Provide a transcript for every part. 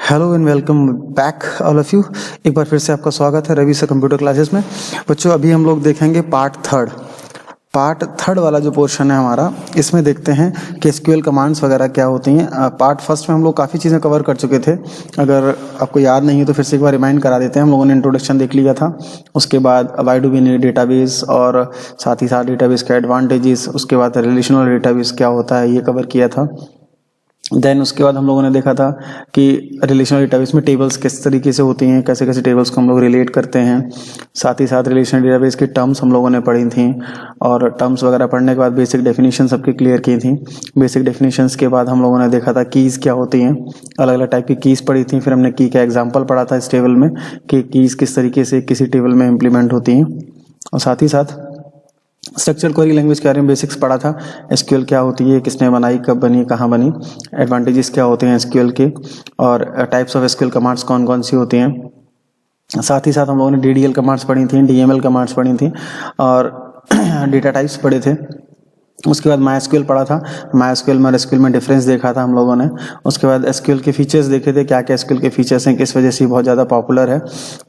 Hello and welcome back all of you. एक बार फिर से आपका स्वागत है रवि से कंप्यूटर क्लासेस में। बच्चों अभी हम लोग देखेंगे पार्ट थर्ड वाला जो पोर्शन है हमारा, इसमें देखते हैं कि एसक्यूएल कमांड्स वगैरह क्या होती हैं। पार्ट फर्स्ट में हम लोग काफ़ी चीज़ें कवर कर चुके थे, अगर आपको याद नहीं है तो फिर से एक बार रिमाइंड करा देते हैं। हम लोगों ने इंट्रोडक्शन देख लिया था, उसके बाद why do we need database और साथ ही साथ डेटाबेस के एडवांटेजेस, उसके बाद रिलेशनल डेटाबेस क्या होता है ये कवर किया था। देन उसके बाद हम लोगों ने देखा था कि रिलेशनल डेटाबेस में टेबल्स किस तरीके से होती हैं, कैसे कैसे टेबल्स को हम लोग रिलेट करते हैं। साथ ही साथ रिलेशनल डेटाबेस की टर्म्स हम लोगों ने पढ़ी थी, और टर्म्स वगैरह पढ़ने के बाद बेसिक डेफिनेशन सबकी क्लियर की थी। बेसिक डेफिनेशंस के बाद हम लोगों ने देखा था कीज़ क्या होती हैं, अलग अलग टाइप की कीज़ पढ़ी थी। फिर हमने की का एग्जाम्पल पढ़ा था इस टेबल में कि कीज़ किस तरीके से किसी टेबल में इम्प्लीमेंट होती हैं, और साथ ही साथ स्ट्रक्चर क्वेरी लैंग्वेज के बारे में बेसिक्स पढ़ा था। एसक्यूएल क्या होती है, किसने बनाई, कब बनी, कहाँ बनी, एडवांटेजेस क्या होते हैं एसक्यूएल के, और टाइप्स ऑफ एसक्यूएल कमांड्स कौन कौन सी होती हैं। साथ ही साथ हम लोगों ने डीडीएल कमांड्स पढ़ी थी, डीएमएल कमांड्स पढ़ी थी, और डेटा टाइप्स पढ़े थे। उसके बाद माई पढ़ा था, माई में और एसक्यूएल में डिफरेंस देखा था हम लोगों ने। उसके बाद एसक्यूएल के फीचर्स देखे थे, क्या क्या एसक्यूएल के फीचर्स हैं, किस वजह से बहुत ज़्यादा पॉपुलर है।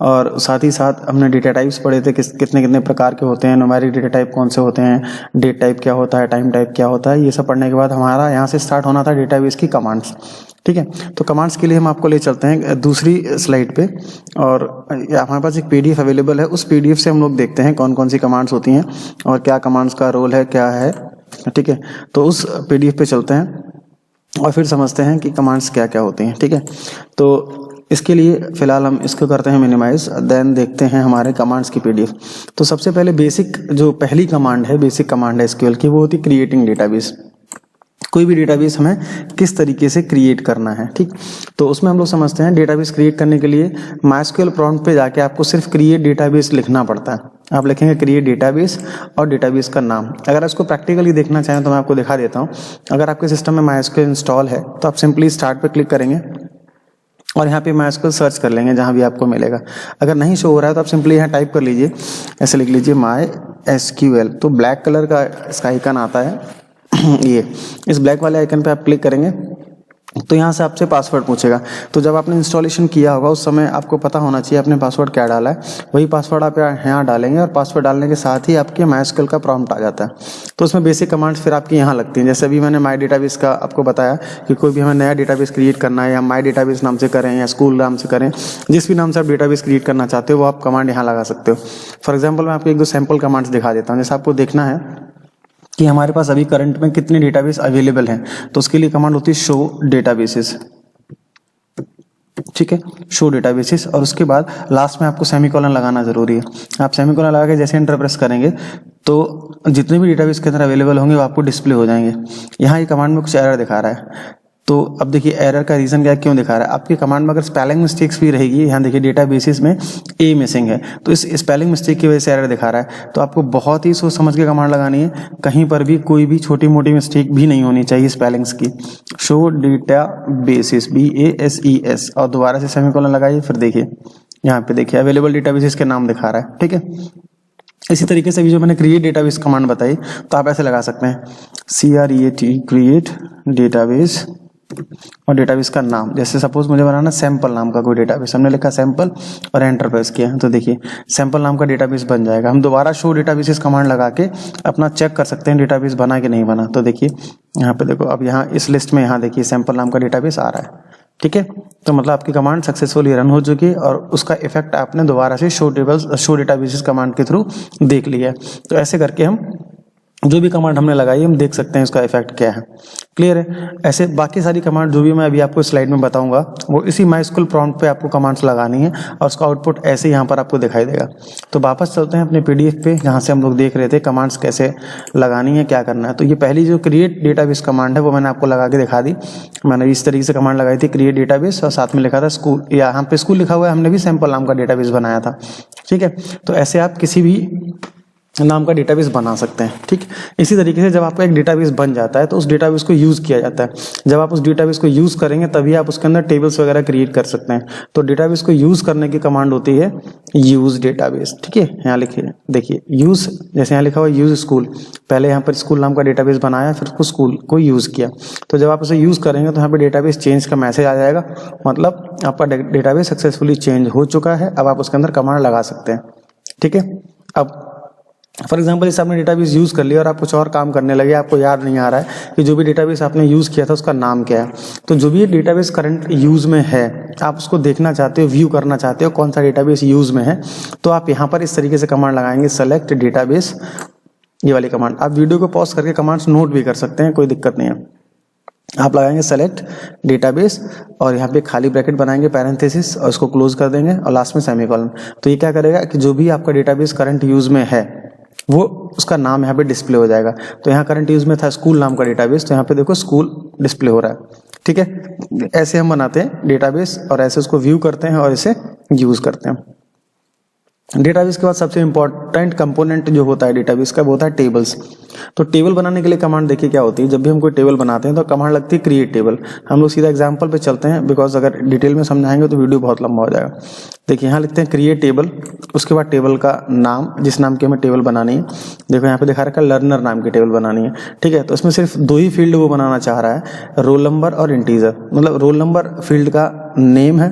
और साथ ही साथ हमने डेटा टाइप्स पढ़े थे, कितने कितने प्रकार के होते हैं, न्यूमेरिक डेटा टाइप कौन से होते हैं, डेट टाइप क्या होता है, टाइम टाइप क्या होता है। ये सब पढ़ने के बाद हमारा यहाँ से स्टार्ट होना था डेटाबेस की कमांड्स। ठीक है, तो कमांड्स के लिए हम आपको ले चलते हैं दूसरी स्लाइड पे, और हमारे पास एक पीडीएफ अवेलेबल है। उस पीडीएफ से हम लोग देखते हैं कौन कौन सी कमांड्स होती हैं और क्या कमांड्स का रोल है, क्या है। ठीक है, तो उस पीडीएफ पे चलते हैं और फिर समझते हैं कि कमांड्स क्या क्या होती हैं। ठीक है, तो इसके लिए फिलहाल हम इसको करते हैं मिनिमाइज, देन देखते हैं हमारे कमांड्स की पीडीएफ। तो सबसे पहले पहली कमांड है, बेसिक कमांड है एसक्यूएल की, वो होती है क्रिएटिंग डेटाबेस। कोई भी डेटाबेस हमें किस तरीके से क्रिएट करना है। ठीक, तो उसमें हम लोग समझते हैं डेटाबेस क्रिएट करने के लिए माइस्क्यूएल प्रॉम्प्ट पे जाके आपको सिर्फ क्रिएट डेटाबेस लिखना पड़ता है। आप लिखेंगे क्रिएट डेटाबेस और डेटाबेस का नाम। अगर इसको प्रैक्टिकली देखना चाहें तो मैं आपको दिखा देता हूँ। अगर आपके सिस्टम में माइस्क्यूएल इंस्टॉल है तो आप सिंपली स्टार्ट पे क्लिक करेंगे और यहाँ पे माइस्क्यूएल सर्च कर लेंगे जहाँ भी आपको मिलेगा। अगर नहीं शो हो रहा है तो आप सिंपली यहाँ टाइप कर लीजिए, ऐसे लिख लीजिए MySQL। तो ब्लैक कलर का इसका आइकन आता है ये, इस ब्लैक वाले आइकन पे आप क्लिक करेंगे तो यहाँ से आपसे पासवर्ड पूछेगा। तो जब आपने इंस्टॉलेशन किया होगा उस समय आपको पता होना चाहिए आपने पासवर्ड क्या डाला है, वही पासवर्ड आप यहाँ डालेंगे, और पासवर्ड डालने के साथ ही आपके माइस्क्यूएल का प्रॉम्प्ट आ जाता है। तो उसमें बेसिक कमांड्स फिर आपकी यहाँ लगती हैं। जैसे अभी मैंने माई डेटाबेस का आपको बताया कि कोई भी हमें नया डेटाबेस क्रिएट करना है, या माई डेटाबेस नाम से करें या स्कूल नाम से करें, जिस भी नाम से आप डेटाबेस क्रिएट करना चाहते हो वो आप कमांड यहाँ लगा सकते हो। फॉर एग्जाम्पल मैं आपको एक दो सैम्पल कमांड्स दिखा देता हूँ। जैसे आपको देखना है कि हमारे पास अभी करंट में कितने डेटाबेस अवेलेबल हैं, तो उसके लिए कमांड होती है शो डेटाबेसेस। ठीक है, शो डेटाबेसेस, और उसके बाद लास्ट में आपको सेमीकोलन लगाना जरूरी है। आप सेमीकोलन लगा के जैसे एंटर प्रेस करेंगे तो जितने भी डेटाबेस के अंदर अवेलेबल होंगे वो आपको डिस्प्ले हो जाएंगे। यहाँ ये कमांड में कुछ एरर दिखा रहा है, तो अब देखिए एरर का रीजन क्या, क्यों दिखा रहा है। आपकी कमांड में अगर स्पेलिंग मिस्टेक्स भी रहेगी, यहाँ देखिए डेटाबेसेस में ए मिसिंग है, तो इस स्पेलिंग मिस्टेक की वजह से एरर दिखा रहा है। तो आपको बहुत ही सोच समझ के कमांड लगानी है, कहीं पर भी कोई भी छोटी मोटी मिस्टेक भी नहीं होनी चाहिए स्पेलिंग्स की। शो डेटाबेसेस BASES, और दोबारा से सेमीकोलन लगाइए, फिर देखिए यहाँ पे देखिए अवेलेबल डेटाबेसेस के नाम दिखा रहा है। ठीक है, इसी तरीके से भी जो मैंने क्रिएट डेटाबेस कमांड बताई तो आप ऐसे लगा सकते हैं CREAT क्रिएट डेटाबेस, और डेटाबेस का नाम, जैसे सपोज मुझे बनाना सैंपल नाम का कोई डेटाबेस, हमने लिखा सैंपल और एंटर प्रेस किया, तो देखिए सैंपल नाम का डेटाबेस बन जाएगा। हम दोबारा शो डेटाबेसेस कमांड लगा के अपना चेक कर सकते हैं डेटाबेस बना कि नहीं बना। तो देखिए यहाँ पे देखो, अब यहाँ इस लिस्ट में यहाँ देखिए सैंपल नाम का डेटाबेस आ रहा है। ठीक है, तो मतलब आपकी कमांड सक्सेसफुली रन हो चुकी है और उसका इफेक्ट आपने दोबारा से शो डेटाबेसेस कमांड के थ्रू देख लिया है। तो ऐसे करके हम जो भी कमांड हमने लगाई हम देख सकते हैं उसका इफेक्ट क्या है। क्लियर है। ऐसे बाकी सारी कमांड जो भी मैं अभी आपको स्लाइड में बताऊंगा वो इसी माइस्क्यूएल प्रॉम्प्ट पे आपको कमांड्स लगानी है, और उसका आउटपुट ऐसे यहाँ पर आपको दिखाई देगा। तो वापस चलते हैं अपने पीडीएफ पे जहाँ से हम लोग देख रहे थे कमांड्स कैसे लगानी है, क्या करना है। तो ये पहली जो क्रिएट डेटाबेस कमांड है वो मैंने आपको लगा के दिखा दी। मैंने इस तरीके से कमांड लगाई थी क्रिएट डेटाबेस, और साथ में लिखा था स्कूल, या यहाँ पे स्कूल लिखा हुआ है, हमने भी सैंपल नाम का डेटाबेस बनाया था। ठीक है, तो ऐसे आप किसी भी नाम का डेटाबेस बना सकते हैं। ठीक, इसी तरीके से जब आपका एक डेटाबेस बन जाता है तो उस डेटाबेस को यूज़ किया जाता है। जब आप उस डेटाबेस को यूज़ करेंगे तभी आप उसके अंदर टेबल्स वगैरह क्रिएट कर सकते हैं। तो डेटाबेस को यूज़ करने की कमांड होती है यूज़ डेटाबेस। ठीक है, यहाँ लिखिए, देखिए यूज़, जैसे यहाँ लिखा हुआ यूज़ स्कूल, पहले यहाँ पर स्कूल नाम का डेटाबेस बनाया, फिर उसको स्कूल को यूज़ किया। तो जब आप उसे यूज़ करेंगे तो यहाँ पे डेटाबेस चेंज का मैसेज आ जाएगा, मतलब आपका डेटाबेस सक्सेसफुली चेंज हो चुका है। अब आप उसके अंदर कमांड लगा सकते हैं। ठीक है, अब फॉर एग्जाम्पल जैसे आपने डेटाबेस यूज़ कर लिया और आप कुछ और काम करने लगे, आपको याद नहीं आ रहा है कि जो भी डेटाबेस आपने यूज़ किया था उसका नाम क्या है। तो जो भी डेटाबेस करंट यूज़ में है, आप उसको देखना चाहते हो, व्यू करना चाहते हो कौन सा डेटाबेस यूज़ में है, तो आप यहाँ पर इस तरीके से कमांड लगाएंगे, सेलेक्ट डेटाबेस, ये वाली कमांड। आप वीडियो को पॉज करके कमांड्स नोट भी कर सकते हैं, कोई दिक्कत नहीं है। आप लगाएंगे सेलेक्ट डेटाबेस और यहाँ पे खाली ब्रैकेट बनाएंगे, पैरेंथेसिस, और उसको क्लोज कर देंगे और लास्ट में सेमीकोलन। तो ये क्या करेगा कि जो भी आपका डेटाबेस करंट यूज़ में है वो उसका नाम यहाँ पे डिस्प्ले हो जाएगा। तो यहाँ करंट यूज में था स्कूल नाम का डेटाबेस, तो यहाँ पे देखो स्कूल डिस्प्ले हो रहा है। ठीक है, ऐसे हम बनाते हैं डेटाबेस और ऐसे उसको व्यू करते हैं और इसे यूज करते हैं। डेटाबेस के बाद सबसे इंपॉर्टेंट कंपोनेंट जो होता है डेटाबेस का वो होता है टेबल्स। तो टेबल बनाने के लिए कमांड देखिए क्या होती है। जब भी हम कोई टेबल बनाते हैं तो कमांड लगती है क्रिएट टेबल। हम लोग सीधा एग्जांपल पे चलते हैं, बिकॉज अगर डिटेल में समझाएंगे तो वीडियो बहुत लंबा हो जाएगा। देखिए यहाँ लिखते हैं क्रिएट टेबल, उसके बाद टेबल का नाम, जिस नाम की हमें टेबल बनानी है। देखो यहाँ पे दिखा रखा है लर्नर नाम की टेबल बनानी है। ठीक है, तो इसमें सिर्फ दो ही फील्ड वो बनाना चाह रहा है, रोल नंबर और इंटीजर। मतलब रोल नंबर फील्ड का नेम है,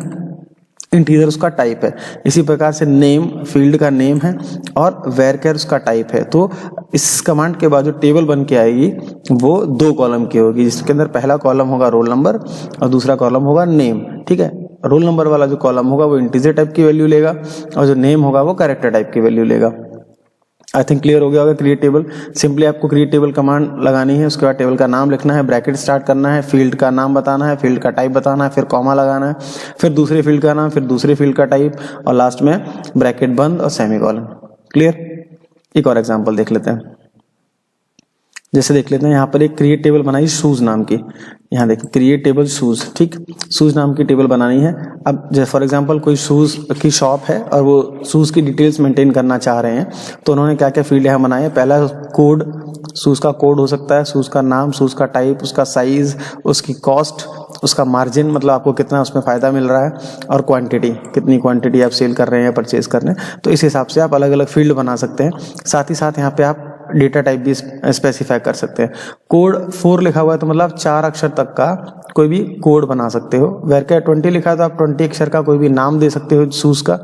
इंटीजर उसका टाइप है। इसी प्रकार से नेम फील्ड का नेम है और वेरकेर उसका टाइप है। तो इस कमांड के बाद जो टेबल बन के आएगी वो 2 कॉलम की होगी, जिसके अंदर पहला कॉलम होगा रोल नंबर और दूसरा कॉलम होगा नेम। ठीक है, रोल नंबर वाला जो कॉलम होगा वो इंटीजर टाइप की वैल्यू लेगा और जो नेम होगा वो कैरेक्टर टाइप की वैल्यू लेगा। आई थिंक क्लियर हो गया होगा। क्रिएट टेबल, सिंपली आपको क्रिएट टेबल कमांड लगानी है, उसके बाद टेबल का नाम लिखना है, ब्रैकेट स्टार्ट करना है, फील्ड का नाम बताना है, फील्ड का टाइप बताना है, फिर कॉमा लगाना है, फिर दूसरे फील्ड का नाम, फिर दूसरे फील्ड का टाइप और लास्ट में ब्रैकेट बंद और सेमीकोलन। क्लियर। एक और एग्जांपल देख लेते हैं। जैसे देख लेते हैं यहाँ पर एक क्रिएट टेबल बनाई शूज नाम की। यहाँ देखिए क्रिएट टेबल शूज। ठीक, शूज नाम की टेबल बनानी है। अब जैसे फॉर एग्जांपल कोई शूज की शॉप है और वो शूज की डिटेल्स मेंटेन करना चाह रहे हैं, तो उन्होंने क्या क्या फील्ड यहाँ बनाए हैं। पहला कोड, शूज का कोड हो सकता है, शूज का नाम, शूज का टाइप, उसका साइज, उसकी कॉस्ट, उसका मार्जिन, मतलब आपको कितना उसमें फायदा मिल रहा है, और क्वांटिटी, कितनी क्वांटिटी आप सेल कर रहे हैं या परचेज कर रहे हैं। तो इस हिसाब से आप अलग अलग फील्ड बना सकते हैं। साथ ही साथ यहाँ पे आप डेटा टाइप भी स्पेसिफाई कर सकते हैं। कोड 4 लिखा हुआ है तो मतलब 4 अक्षर तक का कोई भी कोड बना सकते हो। वेरकेर 20 लिखा है तो आप 20 अक्षर का कोई भी नाम दे सकते हो शूज का।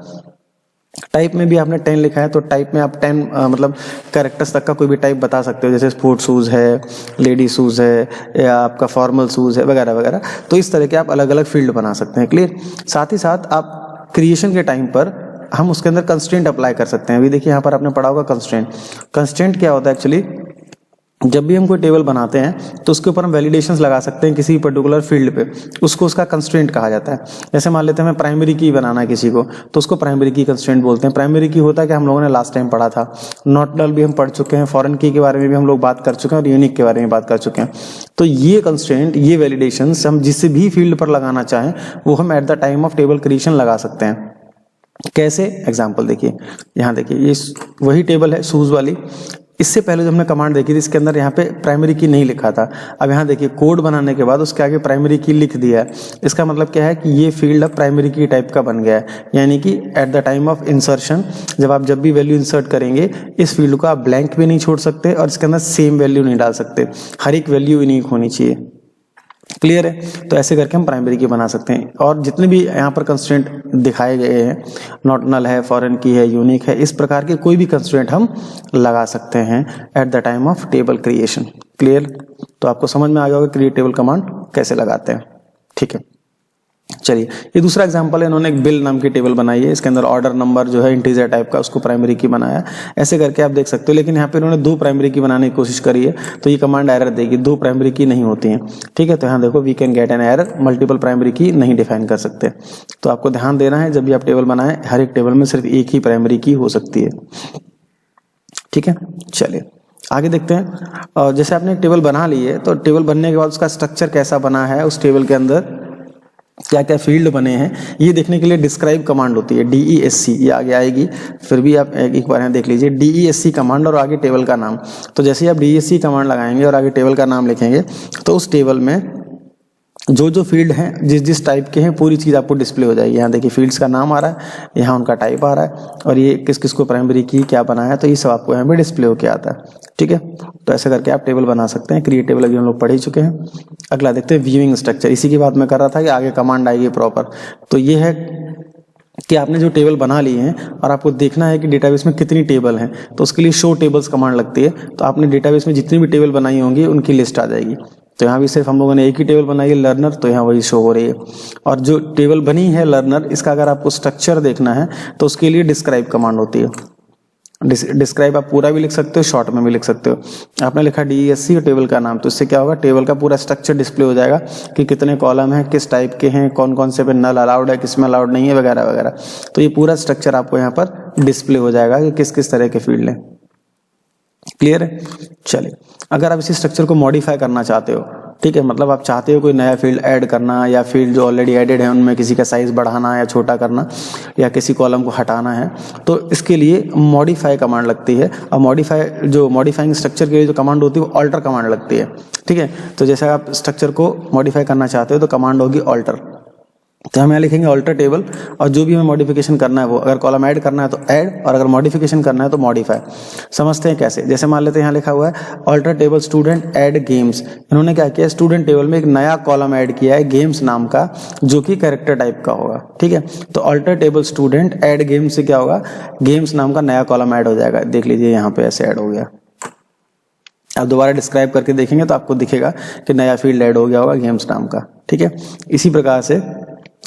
टाइप में भी आपने 10 लिखा है तो टाइप में आप 10 मतलब कैरेक्टर्स तक का कोई भी टाइप बता सकते हो, जैसे स्पोर्ट शूज है, लेडी शूज है, या आपका फॉर्मल शूज है, वगैरह वगैरह। तो इस तरह के आप अलग अलग फील्ड बना सकते हैं। क्लियर। साथ ही साथ आप क्रिएशन के टाइम पर हम उसके अंदर कंस्ट्रेंट अप्लाई कर सकते हैं। अभी देखिए यहाँ पर आपने पढ़ा होगा कंस्ट्रेंट। कंस्ट्रेंट क्या होता है एक्चुअली, जब भी हम कोई टेबल बनाते हैं तो उसके ऊपर हम वैलिडेशंस लगा सकते हैं किसी पर्टिकुलर फील्ड पे, उसको उसका कंस्ट्रेंट कहा जाता है। जैसे मान लेते हैं हमें प्राइमरी की बनाना है किसी को, तो उसको प्राइमरी की कंस्ट्रेंट बोलते हैं। प्राइमरी की होता है कि हम लोगों ने लास्ट टाइम पढ़ा था, नॉट नल भी हम पढ़ चुके हैं, फॉरेन की के बारे में भी हम लोग बात कर चुके हैं और यूनिक के बारे में बात कर चुके हैं। तो ये कंस्ट्रेंट, ये वैलिडेशंस हम जिस भी फील्ड पर लगाना चाहें वो हम at the time of table creation लगा सकते हैं। कैसे, एग्जाम्पल देखिए, यहाँ देखिए ये वही टेबल है शूज वाली। इससे पहले जो हमने कमांड देखी थी इसके अंदर यहाँ पे प्राइमरी की नहीं लिखा था। अब यहाँ देखिए कोड बनाने के बाद उसके आगे प्राइमरी की लिख दिया है। इसका मतलब क्या है कि ये फील्ड अब प्राइमरी की टाइप का बन गया है, यानी कि at the time of insertion जब भी वैल्यू इंसर्ट करेंगे इस फील्ड को आप ब्लैंक भी नहीं छोड़ सकते और इसके अंदर सेम वैल्यू नहीं डाल सकते, हर एक वैल्यू यूनिक होनी चाहिए। क्लियर है। तो ऐसे करके हम प्राइमरी की बना सकते हैं। और जितने भी यहाँ पर कंस्ट्रेंट दिखाए गए हैं, नॉट नल है, फॉरेन की है, यूनिक है, इस प्रकार के कोई भी कंस्ट्रेंट हम लगा सकते हैं at the time of table creation. Clear. तो आपको समझ में आ गया होगा क्रिएट टेबल कमांड कैसे लगाते हैं। ठीक है, चलिए ये दूसरा एग्जांपल है। इन्होंने एक बिल नाम की टेबल बनाई है, इसके अंदर ऑर्डर नंबर जो है इंटीजर टाइप का, उसको प्राइमरी की बनाया। ऐसे करके आप देख सकते हो, लेकिन यहाँ पे इन्होंने 2 प्राइमरी की बनाने की कोशिश करी है तो ये कमांड एरर देगी, 2 प्राइमरी की नहीं होती हैं। ठीक है, तो यहाँ देखो we can get an error, multiple primary key नहीं डिफाइन कर सकते। तो आपको ध्यान देना है जब भी आप टेबल बनाए, हर एक टेबल में सिर्फ एक ही प्राइमरी की हो सकती है। ठीक है, चलिए आगे देखते हैं। और जैसे आपने एक टेबल बना ली है तो टेबल बनने के बाद उसका स्ट्रक्चर कैसा बना है, उस टेबल के अंदर क्या क्या फील्ड बने हैं ये देखने के लिए डिस्क्राइब कमांड होती है, DESC, ये आगे आएगी, फिर भी आप एक बार यहाँ देख लीजिए, DESC कमांड और आगे टेबल का नाम। तो जैसे ही आप DESC कमांड लगाएंगे और आगे टेबल का नाम लिखेंगे तो उस टेबल में जो जो फील्ड हैं जिस जिस टाइप के हैं पूरी चीज़ आपको डिस्प्ले हो जाएगी। यहाँ देखिए फील्ड्स का नाम आ रहा है, यहाँ उनका टाइप आ रहा है, और ये किस किस को प्राइमरी की क्या बनाया है, तो ये सब आपको यहाँ पे डिस्प्ले होके आता है। ठीक है, तो ऐसे करके आप टेबल बना सकते हैं। क्रिएट टेबल अभी हम लोग पढ़ ही चुके हैं। अगला देखते हैं व्यूइंग स्ट्रक्चर। इसी की बात मैं कर रहा था कि आगे कमांड आएगी प्रॉपर। तो ये है कि आपने जो टेबल बना लिए हैं और आपको देखना है कि डेटाबेस में कितनी टेबल हैं, तो उसके लिए शो टेबल्स कमांड लगती है। तो आपने डेटाबेस में जितनी भी टेबल बनाई होंगी उनकी लिस्ट आ जाएगी। तो यहाँ भी सिर्फ हम लोगों ने एक ही टेबल बनाई है लर्नर, तो यहाँ वही शो हो रही है। और जो टेबल बनी है लर्नर, इसका अगर आपको स्ट्रक्चर देखना है तो उसके लिए डिस्क्राइब कमांड होती है। डिस्क्राइब आप पूरा भी लिख सकते हो, शॉर्ट में भी लिख सकते हो। आपने लिखा DESC और टेबल का नाम, तो इससे क्या होगा, टेबल का पूरा स्ट्रक्चर डिस्प्ले हो जाएगा कि कितने कॉलम हैं, किस टाइप के हैं, कौन कौन से पे नल अलाउड है, किस में अलाउड नहीं है, वगैरह वगैरह। तो ये पूरा स्ट्रक्चर आपको यहाँ पर डिस्प्ले हो जाएगा कि किस किस तरह के फील्ड हैं। क्लियर है? चलिए, अगर आप इसी स्ट्रक्चर को मॉडिफाई करना चाहते हो, ठीक है, मतलब आप चाहते हो कोई नया फील्ड ऐड करना, या फील्ड जो ऑलरेडी एडेड है उनमें किसी का साइज बढ़ाना या छोटा करना, या किसी कॉलम को हटाना है, तो इसके लिए मॉडिफाई कमांड लगती है। और मॉडिफाइंग स्ट्रक्चर के लिए जो कमांड होती है वो ऑल्टर कमांड लगती है। ठीक है, तो जैसे आप स्ट्रक्चर को मॉडिफाई करना चाहते हो तो कमांड होगी ऑल्टर। तो हम यहाँ लिखेंगे ऑल्टर टेबल, और जो भी हमें मॉडिफिकेशन करना है वो, अगर कॉलम ऐड करना है तो ऐड, और अगर मॉडिफिकेशन करना है तो मॉडिफाई। समझते हैं कैसे। जैसे मान लेते हैं यहाँ लिखा हुआ है alter table student add games. इन्होंने क्या किया, स्टूडेंट टेबल में एक नया कॉलम ऐड किया है गेम्स नाम का, जो कि कैरेक्टर टाइप का होगा। ठीक है, तो alter table student add games से क्या होगा, गेम्स नाम का नया कॉलम ऐड हो जाएगा। देख लीजिए यहाँ पे ऐसे ऐड हो गया। आप दोबारा डिस्क्राइब करके देखेंगे तो आपको दिखेगा कि नया फील्ड ऐड हो गया होगा गेम्स नाम का। ठीक है, इसी प्रकार से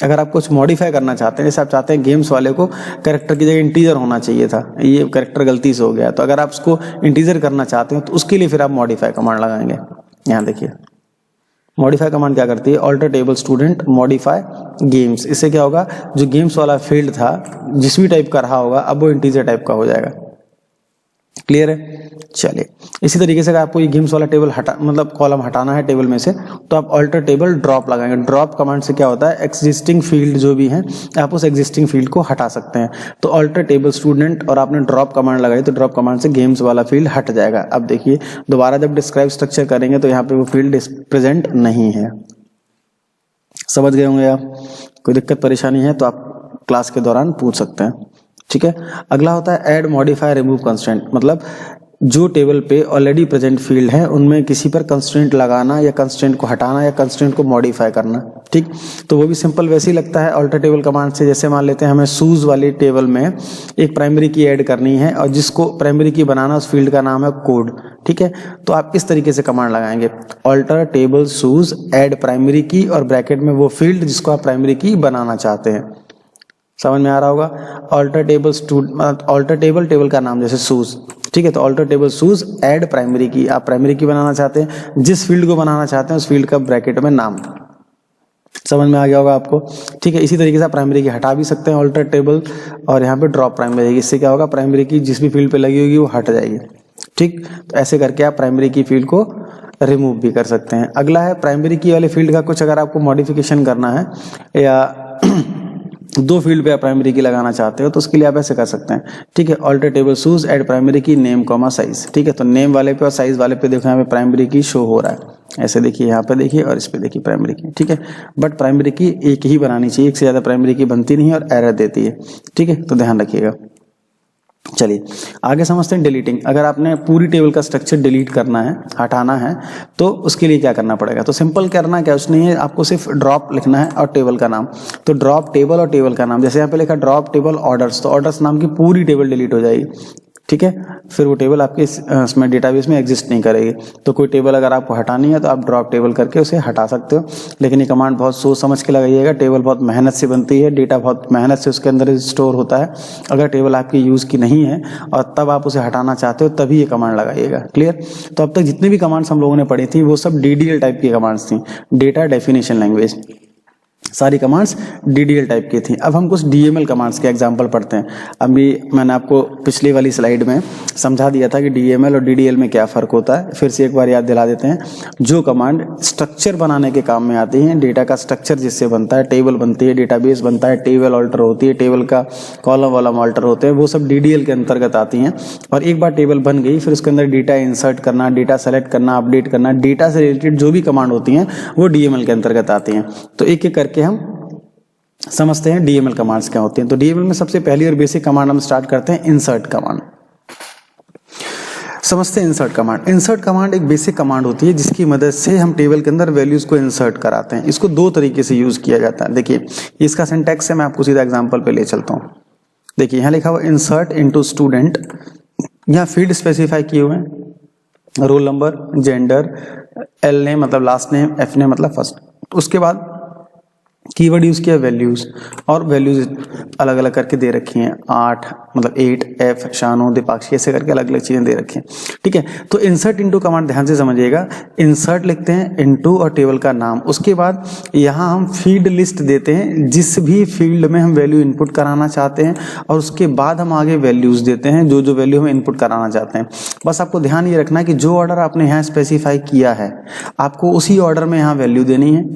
अगर आप कुछ मॉडिफाई करना चाहते हैं, जैसे आप चाहते हैं गेम्स वाले को कैरेक्टर की जगह इंटीजर होना चाहिए था, ये कैरेक्टर गलती से हो गया, तो अगर आप उसको इंटीजर करना चाहते हो तो उसके लिए फिर आप मॉडिफाई कमांड लगाएंगे। यहाँ देखिए मॉडिफाई कमांड क्या करती है, alter table student modify games. इससे क्या होगा, जो गेम्स वाला फील्ड था जिस भी टाइप का रहा होगा अब वो इंटीजर टाइप का हो जाएगा। क्लियर है? चलिए, इसी तरीके से अगर आपको ये गेम्स वाला टेबल मतलब कॉलम हटाना है टेबल में से, तो आप ऑल्टर टेबल ड्रॉप लगाएंगे। ड्रॉप कमांड से क्या होता है, एग्जिस्टिंग फील्ड जो भी हैं आप उस एग्जिस्टिंग फील्ड को हटा सकते हैं। तो ऑल्टर टेबल स्टूडेंट और आपने ड्रॉप कमांड लगाई, तो ड्रॉप कमांड से गेम्स वाला फील्ड हट जाएगा। अब देखिए दोबारा जब डिस्क्राइब स्ट्रक्चर करेंगे तो यहाँ पे वो फील्ड प्रेजेंट नहीं है। समझ गए होंगे आप? कोई दिक्कत परेशानी है तो आप क्लास के दौरान पूछ सकते हैं। ठीक है, अगला होता है ऐड मॉडिफाई रिमूव कंस्ट्रेंट। मतलब जो टेबल पे ऑलरेडी प्रेजेंट फील्ड है उनमें किसी पर कंस्ट्रेंट लगाना, या कंस्ट्रेंट को हटाना, या कंस्ट्रेंट को मॉडिफाई करना। ठीक, तो वो भी सिंपल वैसे ही लगता है ऑल्टर टेबल कमांड से। जैसे मान लेते हैं हमें शूज वाली टेबल में एक प्राइमरी की ऐड करनी है, और जिसको प्राइमरी की बनाना उस फील्ड का नाम है कोड। ठीक है, तो आप इस तरीके से कमांड लगाएंगे, alter table shoes add primary key, और ब्रैकेट में वो फील्ड जिसको आप प्राइमरी की बनाना चाहते हैं। समझ में आ रहा होगा? ऑल्टर टेबल ऑल्टर टेबल का नाम जैसे शूज। ठीक है, तो alter table shoes add primary key, आप प्राइमरी की बनाना चाहते हैं, जिस फील्ड को बनाना चाहते हैं उस फील्ड का ब्रैकेट में नाम। समझ में आ गया होगा आपको? ठीक है, इसी तरीके से आप प्राइमरी की हटा भी सकते हैं ऑल्टर टेबल, और यहाँ पे ड्रॉप प्राइमरी की। इससे क्या होगा, प्राइमरी की जिस भी फील्ड पे लगी होगी वो हट जाएगी। ठीक, तो ऐसे करके आप प्राइमरी की फील्ड को रिमूव भी कर सकते हैं। अगला है प्राइमरी की वाले फील्ड का कुछ अगर आपको मॉडिफिकेशन करना है, या दो फील्ड पे आप प्राइमरी की लगाना चाहते हो, तो उसके लिए आप ऐसे कर सकते हैं। ठीक है, alter table shoes add primary key name comma size. ठीक है, तो नेम वाले पे और साइज वाले पे देखो यहाँ पे प्राइमरी की शो हो रहा है। ऐसे देखिए, यहाँ पे देखिए और इस पे देखिए प्राइमरी की। ठीक है, बट प्राइमरी की एक ही बनानी चाहिए, एक से ज्यादा प्राइमरी की बनती नहीं है और एरर देती है। ठीक है, तो ध्यान रखिएगा। चलिए आगे समझते हैं डिलीटिंग। अगर आपने पूरी टेबल का स्ट्रक्चर डिलीट करना है, हटाना है, तो उसके लिए क्या करना पड़ेगा। तो सिंपल करना क्या कुछ नहीं है, आपको सिर्फ ड्रॉप लिखना है और टेबल का नाम। तो ड्रॉप टेबल और टेबल का नाम, जैसे यहाँ पे लिखा ड्रॉप टेबल ऑर्डर्स, तो ऑर्डर्स नाम की पूरी टेबल डिलीट हो जाएगी। ठीक है, फिर वो टेबल आपके इसमें डेटाबेस में एग्जिस्ट नहीं करेगी। तो कोई टेबल अगर आपको हटानी है तो आप ड्रॉप टेबल करके उसे हटा सकते हो, लेकिन ये कमांड बहुत सोच समझ के लगाइएगा। टेबल बहुत मेहनत से बनती है, डेटा बहुत मेहनत से उसके अंदर स्टोर होता है। अगर टेबल आपकी यूज़ की नहीं है और तब आप उसे हटाना चाहते हो, तभी ये कमांड लगाइएगा। क्लियर? तो अब तक जितनी भी कमांड्स हम लोगों ने पढ़ी थी वो सब DDL टाइप की कमांड्स थी, डेटा डेफिनेशन लैंग्वेज। सारी कमांड्स DDL टाइप की थी। अब हम कुछ DML कमांड्स के एग्जांपल पढ़ते हैं। अभी मैंने आपको पिछली वाली स्लाइड में समझा दिया था कि DML और DDL में क्या फ़र्क होता है, फिर से एक बार याद दिला देते हैं। जो कमांड स्ट्रक्चर बनाने के काम में आती हैं, डेटा का स्ट्रक्चर जिससे बनता है, टेबल बनती है, डेटाबेस बनता है, टेबल ऑल्टर होती है, टेबल का कॉलम वॉलम ऑल्टर होते हैं, वो सब DDL के अंतर्गत आती हैं। और एक बार टेबल बन गई, फिर उसके अंदर डेटा इंसर्ट करना, डेटा सेलेक्ट करना, अपडेट करना, डेटा से रिलेटेड जो भी कमांड होती हैं वो DML के अंतर्गत आती हैं। तो एक एक करके हम समझते हैं DML कमांड्स क्या होती हैं। तो DML में सबसे पहली और बेसिक कमांड हम स्टार्ट करते हैं इंसर्ट कमांड। समझते हैं इंसर्ट कमांड। इंसर्ट कमांड एक बेसिक कमांड होती है जिसकी मदद से हम टेबल के अंदर वैल्यूज को इंसर्ट कराते हैं। इसको दो तरीके से यूज किया जाता है। देखिए इसका सिंटैक्स है, मैं आपको सीधा एग्जांपल पे ले चलता हूँ। देखिए यहाँ लिखा हुआ इंसर्ट इनटू स्टूडेंट, यहाँ फील्ड स्पेसिफाई किए हुए हैं, roll number, gender, L name मतलब लास्ट नेम, एफ नेम मतलब फर्स्ट। उसके बाद कीवर्ड यूज किया वैल्यूज, और वैल्यूज अलग अलग करके दे रखी हैं, 8 मतलब 8, एफ, शानो, दीपाक्षी, ऐसे करके अलग अलग चीजें दे रखी हैं। ठीक है, तो इंसर्ट इनटू कमांड ध्यान से समझिएगा। इंसर्ट लिखते हैं, इनटू और टेबल का नाम, उसके बाद यहाँ हम फील्ड लिस्ट देते हैं जिस भी फील्ड में हम वैल्यू इनपुट कराना चाहते हैं, और उसके बाद हम आगे वैल्यूज देते हैं जो जो वैल्यू हम इनपुट कराना चाहते हैं। बस आपको ध्यान ये रखना है कि जो ऑर्डर आपने यहाँ स्पेसिफाई किया है आपको उसी ऑर्डर में यहाँ वैल्यू देनी है।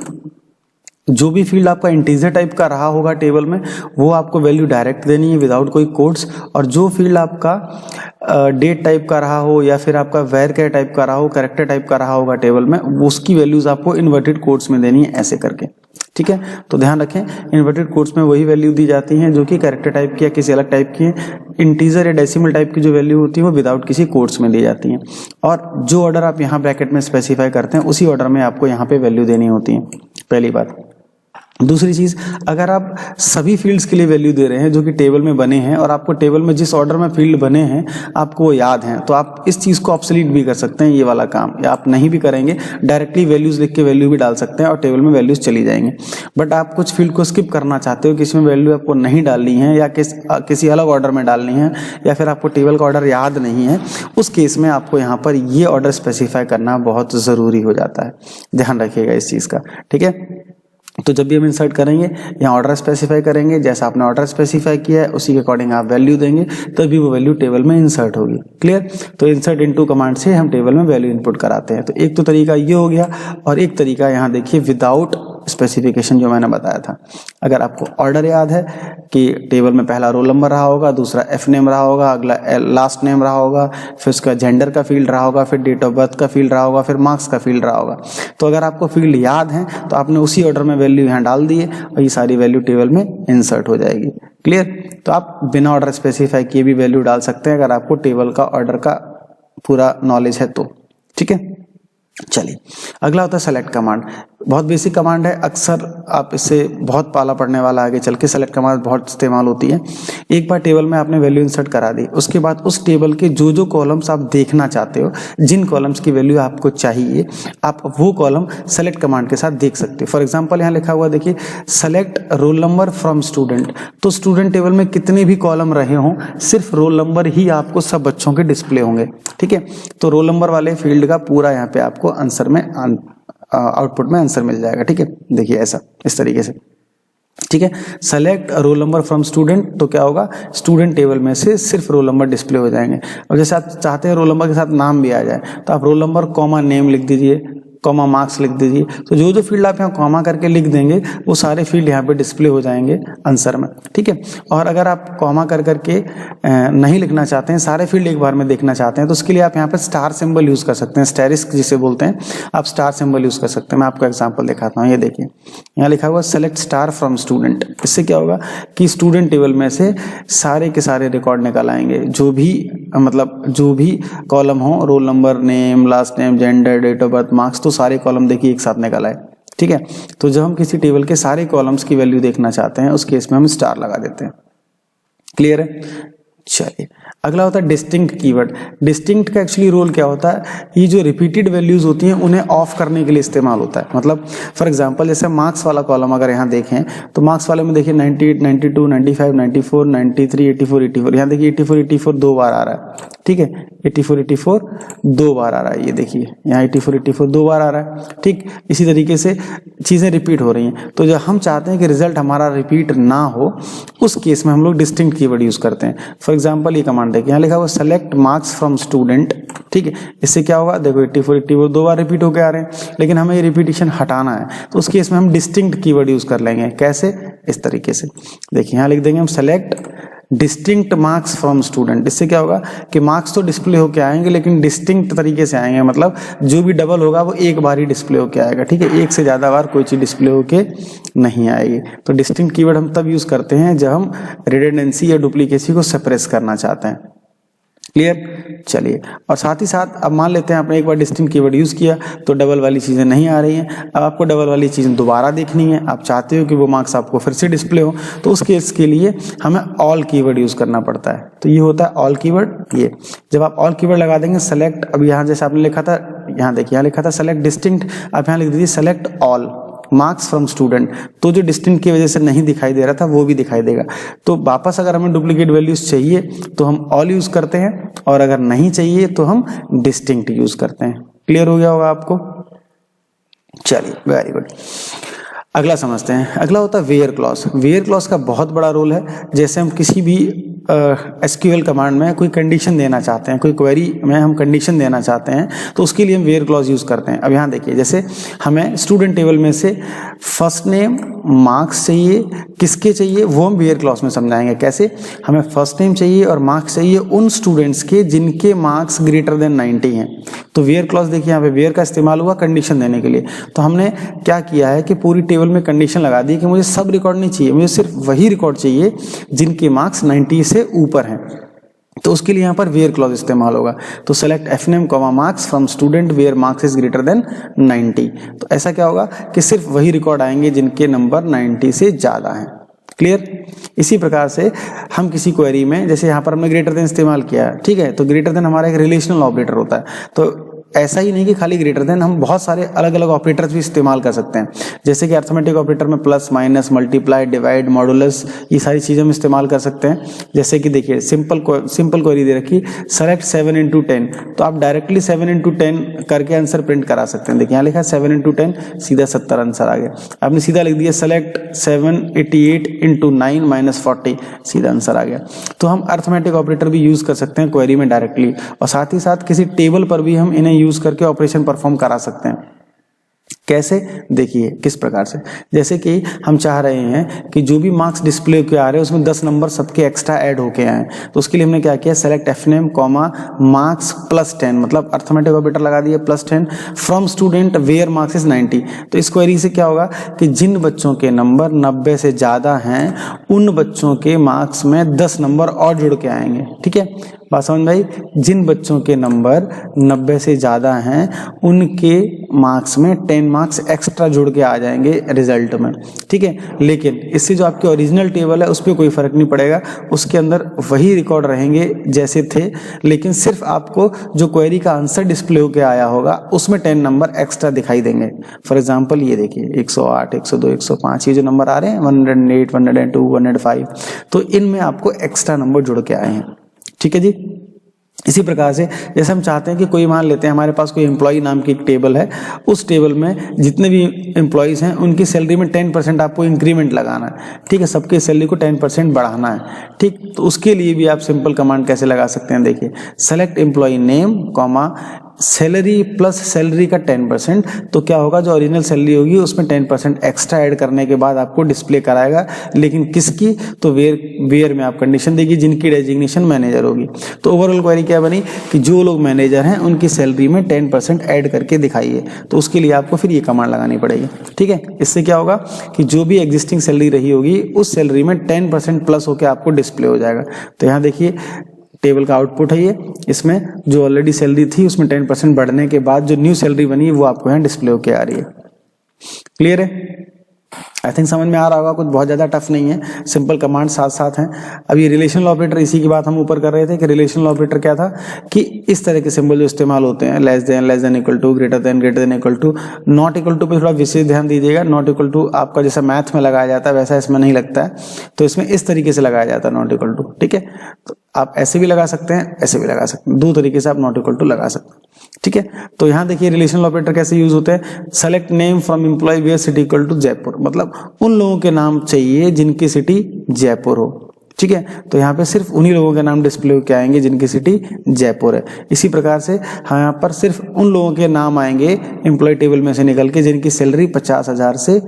जो भी फील्ड आपका इंटीजर टाइप का रहा होगा टेबल में वो आपको वैल्यू डायरेक्ट देनी है विदाउट कोई कोड्स, और जो फील्ड आपका डेट टाइप का रहा हो या फिर आपका वेर कैर टाइप का रहा हो, कैरेक्टर टाइप का रहा होगा टेबल में, उसकी वैल्यूज आपको इन्वर्टेड कोट्स में देनी है, ऐसे करके। ठीक है, तो ध्यान रखें इन्वर्टेड कोट्स में वही वैल्यू दी जाती हैं जो कि कैरेक्टर टाइप की या किसी अलग टाइप की है। इंटीजर या डेसिमल टाइप की जो वैल्यू होती है वो विदाउट किसी कोट्स में दी जाती हैं, और जो ऑर्डर आप यहाँ ब्रैकेट में स्पेसिफाई करते हैं उसी ऑर्डर में आपको यहाँ पे वैल्यू देनी होती है, पहली बात। दूसरी चीज, अगर आप सभी फील्ड्स के लिए वैल्यू दे रहे हैं जो कि टेबल में बने हैं और आपको टेबल में जिस ऑर्डर में फील्ड बने हैं आपको वो याद हैं, तो आप इस चीज को ऑब्सोलीट भी कर सकते हैं, ये वाला काम, या आप नहीं भी करेंगे, डायरेक्टली वैल्यूज लिख के वैल्यू भी डाल सकते हैं और टेबल में वैल्यूज चली जाएंगे। बट आप कुछ फील्ड को स्किप करना चाहते हो कि इसमें वैल्यू आपको नहीं डालनी है या किसी अलग ऑर्डर में डालनी है, या फिर आपको टेबल का ऑर्डर याद नहीं है, उस केस में आपको यहाँ पर ये ऑर्डर स्पेसिफाई करना बहुत जरूरी हो जाता है। ध्यान रखिएगा इस चीज का। ठीक है, तो जब भी हम इंसर्ट करेंगे यहाँ ऑर्डर स्पेसिफाई करेंगे, जैसा आपने ऑर्डर स्पेसिफाई किया है उसी के अकॉर्डिंग आप वैल्यू देंगे, तभी वो वैल्यू टेबल में इंसर्ट होगी। क्लियर, तो इंसर्ट इनटू कमांड से हम टेबल में वैल्यू इनपुट कराते हैं। तो एक तो तरीका ये हो गया, और एक तरीका यहाँ देखिए विदाउट स्पेसिफिकेशन जो मैंने बताया था। अगर आपको ऑर्डर याद है कि टेबल में पहला रोल नंबर रहा होगा, दूसरा एफ नेम रहा होगा, अगला लास्ट नेम रहा होगा, फिर उसका जेंडर का फील्ड रहा होगा, फिर डेट ऑफ बर्थ का फील्ड रहा होगा, फिर मार्क्स का फील्ड रहा होगा, तो अगर आपको फील्ड याद है तो आपने उसी ऑर्डर में वैल्यू यहाँ डाल दी है और ये सारी वैल्यू टेबल में इंसर्ट हो जाएगी। क्लियर, तो आप बिना ऑर्डर स्पेसिफाई किए भी वैल्यू डाल सकते हैं अगर आपको टेबल का ऑर्डर का पूरा नॉलेज है तो। ठीक है, चलिए अगला होता है सेलेक्ट कमांड। बहुत बेसिक कमांड है, अक्सर आप इससे बहुत पाला पड़ने वाला आगे चल के। सेलेक्ट कमांड बहुत इस्तेमाल होती है। एक बार टेबल में आपने वैल्यू इंसर्ट करा दी, उसके बाद उस टेबल के जो जो कॉलम्स आप देखना चाहते हो, जिन कॉलम्स की वैल्यू आपको चाहिए, आप वो कॉलम सेलेक्ट कमांड के साथ देख सकते हो। फॉर एग्जाम्पल यहाँ लिखा हुआ देखिए, select roll number from student, तो स्टूडेंट टेबल में कितने भी कॉलम रहे हों सिर्फ रोल नंबर ही आपको सब बच्चों के डिस्प्ले होंगे। ठीक है, तो रोल नंबर वाले फील्ड का पूरा यहाँ पे आपको आंसर में आउटपुट में आंसर मिल जाएगा। ठीक है, देखिए ऐसा इस तरीके से। ठीक है, select roll number from student, तो क्या होगा, स्टूडेंट टेबल में से सिर्फ रोल नंबर डिस्प्ले हो जाएंगे। और जैसे आप चाहते हैं रोल नंबर के साथ नाम भी आ जाए, तो आप रोल नंबर कॉमा नेम लिख दीजिए, कॉमा मार्क्स लिख दीजिए। तो जो जो फील्ड आप यहाँ कॉमा करके लिख देंगे वो सारे फील्ड यहाँ पे डिस्प्ले हो जाएंगे आंसर में। ठीक है, और अगर आप कॉमा कर करके नहीं लिखना चाहते हैं, सारे फील्ड एक बार में देखना चाहते हैं, तो उसके लिए आप यहाँ पे स्टार सिंबल यूज कर सकते हैं, स्टेरिस्क जिसे बोलते हैं, आप स्टार सिंबल यूज कर सकते हैं। मैं आपको एग्जाम्पल दिखाता हूँ। ये देखिए यहाँ लिखा हुआ सेलेक्ट स्टार फ्रॉम स्टूडेंट। इससे क्या होगा कि स्टूडेंट टेबल में से सारे के सारे रिकॉर्ड निकल आएंगे, जो भी मतलब जो भी कॉलम हो, roll number, name, last name, gender, date of birth, marks, तो सारे कॉलम देखिए एक साथ निकल आए। ठीक है, तो जब हम किसी टेबल के सारे कॉलम्स की वैल्यू देखना चाहते हैं उस केस में हम स्टार लगा देते हैं। क्लियर है, चलिए अगला होता है डिस्टिंक्ट कीवर्ड। डिस्टिंक्ट का एक्चुअली रोल क्या होता है, ये जो रिपीटेड वैल्यूज होती हैं उन्हें ऑफ करने के लिए इस्तेमाल होता है। मतलब फॉर एग्जांपल जैसे मार्क्स वाला कॉलम अगर यहाँ देखें तो मार्क्स वाले में देखिए 98, 92, 95, 94, 93, 84, 84, 84, यहाँ देखिए 84, 84 दो बार आ रहा है। ठीक है। 84 दो बार आ रहा है, ये देखिए यहाँ 84 दो बार आ रहा है, ठीक। इसी तरीके से चीज़ें रिपीट हो रही हैं। तो जब हम चाहते हैं कि रिजल्ट हमारा रिपीट ना हो, उस केस में हम लोग डिस्टिंक्ट कीवर्ड यूज़ करते हैं। फॉर एग्जांपल ये कमांड देखिए, यहाँ लिखा हुआ सेलेक्ट मार्क्स फ्रॉम स्टूडेंट, ठीक है। इससे क्या होगा, देखो 84 दो बार रिपीट होकर आ रहे हैं, लेकिन हमें ये रिपीटिशन हटाना है, तो उस केस में हम डिस्टिंक्ट कीवर्ड यूज़ कर लेंगे। कैसे, इस तरीके से देखिए, यहाँ लिख देंगे हम select distinct marks from student. इससे क्या होगा कि मार्क्स तो डिस्प्ले होके आएंगे, लेकिन डिस्टिंक्ट तरीके से आएंगे, मतलब जो भी डबल होगा वो एक बार ही डिस्प्ले होके आएगा, ठीक है। एक से ज़्यादा बार कोई चीज़ डिस्प्ले होके नहीं आएगी। तो डिस्टिंक्ट कीवर्ड हम तब यूज़ करते हैं जब हम रिडंडेंसी या डुप्लीकेसी को सप्रेस करना चाहते हैं। क्लियर, चलिए। और साथ ही साथ अब मान लेते हैं आपने एक बार डिस्टिंक्ट कीवर्ड यूज़ किया तो डबल वाली चीज़ें नहीं आ रही हैं, अब आपको डबल वाली चीज़ें दोबारा देखनी है, आप चाहते हो कि वो मार्क्स आपको फिर से डिस्प्ले हो, तो उस केस के लिए हमें ऑल कीवर्ड यूज़ करना पड़ता है। तो ये होता है ऑल कीवर्ड। ये जब आप ऑल कीवर्ड लगा देंगे, सेलेक्ट, अब यहाँ जैसे आपने लिखा था, यहाँ देखिए यहाँ लिखा था सेलेक्ट डिस्टिंक्ट, आप यहाँ लिख दीजिए select all marks from student, तो जो डिस्टिंक्ट की वजह से नहीं दिखाई दे रहा था वो भी दिखाई देगा। तो वापस अगर हमें डुप्लीकेट वैल्यूज चाहिए तो हम ऑल यूज करते हैं, और अगर नहीं चाहिए तो हम डिस्टिंक्ट यूज करते हैं। क्लियर हो गया होगा आपको, चलिए वेरी गुड। अगला समझते हैं, अगला होता है वेयर क्लॉज। वेयर क्लॉज का बहुत बड़ा रोल है। जैसे हम किसी भी एसक्यूएल कमांड में कोई कंडीशन देना चाहते हैं, कोई क्वेरी में हम कंडीशन देना चाहते हैं, तो उसके लिए हम वेयर क्लॉज यूज करते हैं। अब यहाँ देखिए, जैसे हमें स्टूडेंट टेबल में से फर्स्ट नेम मार्क्स चाहिए, किसके चाहिए वो हम वेयर क्लॉज में समझाएंगे। कैसे, हमें फर्स्ट नेम चाहिए और मार्क्स चाहिए उन स्टूडेंट्स के जिनके मार्क्स ग्रेटर देन 90 हैं। तो वेयर क्लॉज देखिए, यहाँ पे वेयर का इस्तेमाल हुआ कंडीशन देने के लिए। तो हमने क्या किया है कि पूरी टेबल में कंडीशन लगा दी कि मुझे सब रिकॉर्ड नहीं चाहिए, मुझे सिर्फ वही रिकॉर्ड चाहिए जिनके मार्क्स 90 से ऊपर हैं। तो उसके लिए यहाँ पर वेयर क्लॉज इस्तेमाल होगा। तो select f name comma marks from student where marks is greater than 90। तो ऐसा क्या होगा कि सिर्फ वही रिकॉर्ड आएंगे जिनके नंबर 90 से ज्यादा हैं। क्लियर। इसी प्रकार से हम किसी क्वेरी में, जैसे यहाँ पर हमने ग्रेटर देन इस्तेमाल किया, ठीक है, तो ग्रेटर देन हमारा एक रिलेशनल ऑपरेटर होता है। तो ऐसा ही नहीं कि खाली ग्रेटर देन, हम बहुत सारे अलग अलग ऑपरेटर्स भी इस्तेमाल कर सकते हैं। जैसे कि अर्थमेटिक ऑपरेटर में plus, minus, multiply, divide, modulus, ये सारी चीज़ें हम इस्तेमाल कर सकते हैं। जैसे कि देखिए सिंपल क्वेरी दे रखी, सेलेक्ट 7 into 10, तो आप डायरेक्टली 7 into 10 करके आंसर प्रिंट करा सकते हैं। देखिए यहाँ लिखा है 7 into 10, सीधा 70 आंसर आ गया। आपने सीधा लिख दिया सेलेक्ट 788 into 9 - 40, सीधा आंसर आ गया। तो हम अर्थमेटिक ऑपरेटर भी यूज कर सकते हैं क्वेरी में डायरेक्टली, और साथ ही साथ किसी टेबल पर भी हम इन्हें यूज करके ऑपरेशन परफॉर्म करा सकते हैं। कैसे, देखिए किस प्रकार से, जैसे कि हम चाह रहे हैं कि जो भी मार्क्स डिस्प्ले के आ रहे हैं उसमें 10 नंबर सबके एक्स्ट्रा ऐड होके आए, तो उसके लिए हमने क्या किया, सेलेक्ट एफनेम कॉमा मार्क्स +10, मतलब अर्थमेटिक ऑपरेटर लगा दिया +10 from student where marks is 90। तो इस क्वेरी से क्या होगा कि जिन बच्चों के नंबर 90 से ज्यादा हैं उन बच्चों के मार्क्स में 10 नंबर और जुड़ के आएंगे। ठीक है, बात समझ में आई। जिन बच्चों के नंबर 90 से ज्यादा हैं उनके मार्क्स में 10 मार्क्स एक्स्ट्रा जुड़ के आ जाएंगे रिजल्ट में। ठीक है, लेकिन इससे जो आपके ओरिजिनल टेबल है उस पर कोई फर्क नहीं पड़ेगा, उसके अंदर वही रिकॉर्ड रहेंगे जैसे थे, लेकिन सिर्फ आपको जो क्वेरी का आंसर डिस्प्ले होके आया होगा उसमें 10 नंबर एक्स्ट्रा दिखाई देंगे। फॉर एग्जाम्पल ये देखिए 108, 102, 105 ये जो नंबर आ रहे हैं, 108, 102, 105, तो इनमें आपको एक्स्ट्रा नंबर जुड़ के आए हैं। ठीक है जी। इसी प्रकार से जैसे हम चाहते हैं कि कोई, मान लेते हैं हमारे पास कोई एम्प्लॉय नाम की एक टेबल है, उस टेबल में जितने भी एम्प्लॉयज हैं उनकी सैलरी में 10% आपको इंक्रीमेंट लगाना है। ठीक है, सबके सैलरी को 10% बढ़ाना है। ठीक, तो उसके लिए भी आप सिंपल कमांड कैसे लगा सकते हैं, देखिए select employ name comma salary plus salary का 10%, तो क्या होगा, जो ओरिजिनल सैलरी होगी उसमें 10% एक्स्ट्रा ऐड करने के बाद आपको डिस्प्ले कराएगा, लेकिन किसकी, तो वेयर में आप कंडीशन देगी जिनकी डेजिग्नेशन मैनेजर होगी। तो ओवरऑल क्वेरी क्या बनी कि जो लोग मैनेजर हैं उनकी सैलरी में 10% ऐड करके दिखाइए। तो उसके लिए आपको फिर ये कमांड लगानी पड़ेगी। ठीक है, इससे क्या होगा कि जो भी एग्जिस्टिंग सैलरी रही होगी उस सैलरी में 10% प्लस होकर आपको डिस्प्ले हो जाएगा। तो यहाँ देखिए टेबल का आउटपुट है ये, इसमें जो ऑलरेडी सैलरी थी उसमें 10% बढ़ने के बाद जो न्यू सैलरी बनी वो आपको यहाँ डिस्प्ले होके आ रही है। क्लियर है, आई थिंक समझ में आ रहा होगा, कुछ बहुत ज्यादा टफ नहीं है, सिंपल कमांड साथ साथ हैं। अब ये रिलेशनल ऑपरेटर, इसी की बात हम ऊपर कर रहे थे कि रिलेशनल ऑपरेटर क्या था कि इस तरह के सिंबल जो इस्तेमाल होते हैं, less than equal to, greater than equal to, not equal to पे थोड़ा विशेष ध्यान दीजिएगा। नॉट इक्वल टू आपका जैसा मैथ में लगाया जाता है वैसा इसमें नहीं लगता है, तो इसमें इस तरीके से लगाया जाता है नॉट इक्वल टू। ठीक है, तो आप ऐसे भी लगा सकते हैं, ऐसे भी लगा सकते हैं, दो तरीके से आप नॉट इक्वल टू लगा सकते हैं। ठीक है, तो यहाँ देखिए रिलेशनल ऑपरेटर कैसे यूज होते हैं। Select name from employ where city equal to Jaipur, मतलब उन लोगों के नाम चाहिए जिनकी सिटी जयपुर हो। ठीक है, तो यहाँ पे सिर्फ उन्हीं लोगों के नाम डिस्प्ले होकर आएंगे जिनकी सिटी जयपुर है। इसी प्रकार से यहाँ पर सिर्फ उन लोगों के नाम आएंगे एम्प्लॉय टेबल में से निकल के जिनकी सैलरी 50,000 से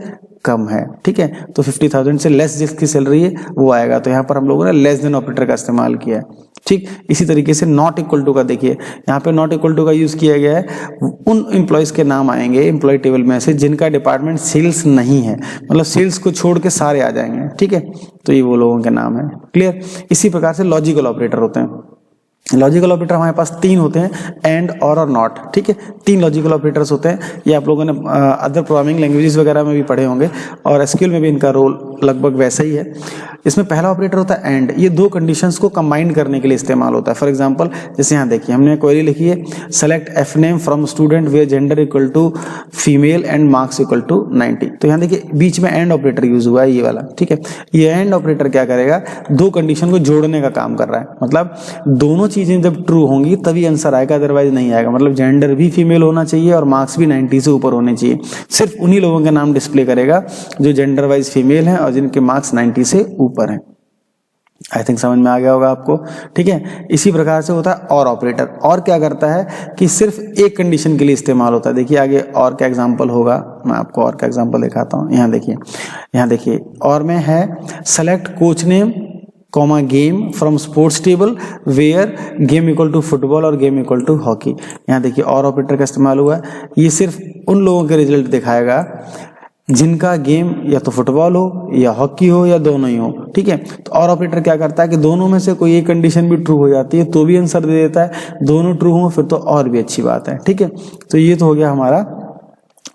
कम है। ठीक है, तो 50,000 से लेस जिसकी सैलरी है वो आएगा। तो यहाँ पर हम लोगों ने लेस देन ऑपरेटर का इस्तेमाल किया है। ठीक, इसी तरीके से नॉट इक्वल टू का देखिए, यहाँ पे नॉट इक्वल टू का यूज किया गया है। उन एम्प्लॉयज के नाम आएंगे एम्प्लॉय टेबल में से जिनका डिपार्टमेंट सेल्स नहीं है, मतलब सेल्स को छोड़ के सारे आ जाएंगे। ठीक है, तो ये वो लोगों के नाम है। क्लियर। इसी प्रकार से लॉजिकल ऑपरेटर होते हैं। लॉजिकल ऑपरेटर हमारे पास 3 होते हैं, एंड, और नॉट। ठीक है, 3 लॉजिकल ऑपरेटर्स होते हैं। ये आप लोगों ने अदर प्रोग्रामिंग लैंग्वेजेस वगैरह में भी पढ़े होंगे, और एसक्यूएल में भी इनका रोल लगभग वैसा ही है। इसमें पहला ऑपरेटर होता है एंड। ये 2 कंडीशंस को कंबाइन करने के लिए इस्तेमाल होता है। फॉर एग्जांपल, जैसे यहाँ देखिए हमने क्वेरी लिखी है, select F name from student where gender equal to female and marks equal to 90। तो यहाँ देखिए बीच में एंड ऑपरेटर यूज हुआ है, ये वाला। ठीक है, ये एंड ऑपरेटर क्या करेगा, 2 कंडीशन को जोड़ने का काम कर रहा है। मतलब दोनों चीजें जब ट्रू होंगी तभी आंसर आएगा, अदरवाइज नहीं आएगा। मतलब जेंडर भी फीमेल होना चाहिए और मार्क्स भी 90 से ऊपर होने चाहिए। सिर्फ उन्हीं लोगों के नाम डिस्प्ले करेगा जो जेंडर वाइज फीमेल हैं और जिनके मार्क्स 90 से ऊपर हैं। आई थिंक समझ में आ गया होगा आपको। ठीक है, इसी प्रकार से होता है और ऑपरेटर। और क्या करता है कि सिर्फ एक कंडीशन के लिए इस्तेमाल होता है। देखिए आगे और क्या एग्जांपल होगा, मैं आपको और क्या एग्जांपल दिखाता हूँ। यहाँ देखिए और में है select coach name comma game from sports table where game equal to football और गेम इक्वल टू हॉकी। यहाँ देखिए और ऑपरेटर का इस्तेमाल हुआ है। ये सिर्फ उन लोगों के रिजल्ट दिखाएगा जिनका गेम या तो फुटबॉल हो या हॉकी हो या दोनों ही हो। ठीक है, तो और ऑपरेटर क्या करता है कि दोनों में से कोई एक कंडीशन भी ट्रू हो जाती है तो भी आंसर दे देता है, दोनों ट्रू हो फिर तो और भी अच्छी बात है। ठीक है, तो ये तो हो गया हमारा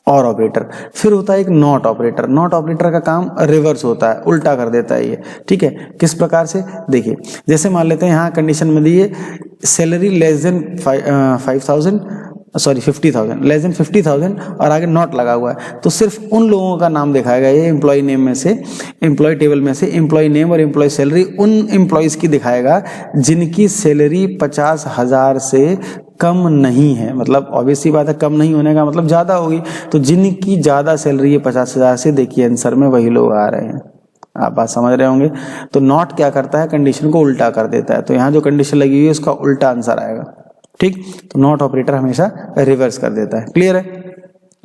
और ऑपरेटर। फिर होता है एक नॉट ऑपरेटर। नॉट ऑपरेटर का काम रिवर्स होता है, उल्टा कर देता है ये। ठीक है, किस प्रकार से, देखिए जैसे मान लेते हैं यहाँ कंडीशन में दी है salary less than 50,000 less than 50,000 और आगे नॉट लगा हुआ है, तो सिर्फ उन लोगों का नाम दिखाएगा ये एम्प्लॉय नेम में से, एम्प्लॉय टेबल में से एम्प्लॉय नेम और एम्प्लॉय सैलरी उन एम्प्लॉयज की दिखाएगा जिनकी सैलरी 50,000 से कम नहीं है। मतलब ऑब्वियस सी बात है, कम नहीं होने का मतलब ज्यादा होगी, तो जिनकी ज्यादा सैलरी है 50,000 से, देखिए आंसर में वही लोग आ रहे हैं। आप बात समझ रहे होंगे। तो नॉट क्या करता है, कंडीशन को उल्टा कर देता है। तो यहाँ जो कंडीशन लगी हुई है उसका उल्टा आंसर आएगा। ठीक, तो नॉट ऑपरेटर हमेशा रिवर्स कर देता है। क्लियर है।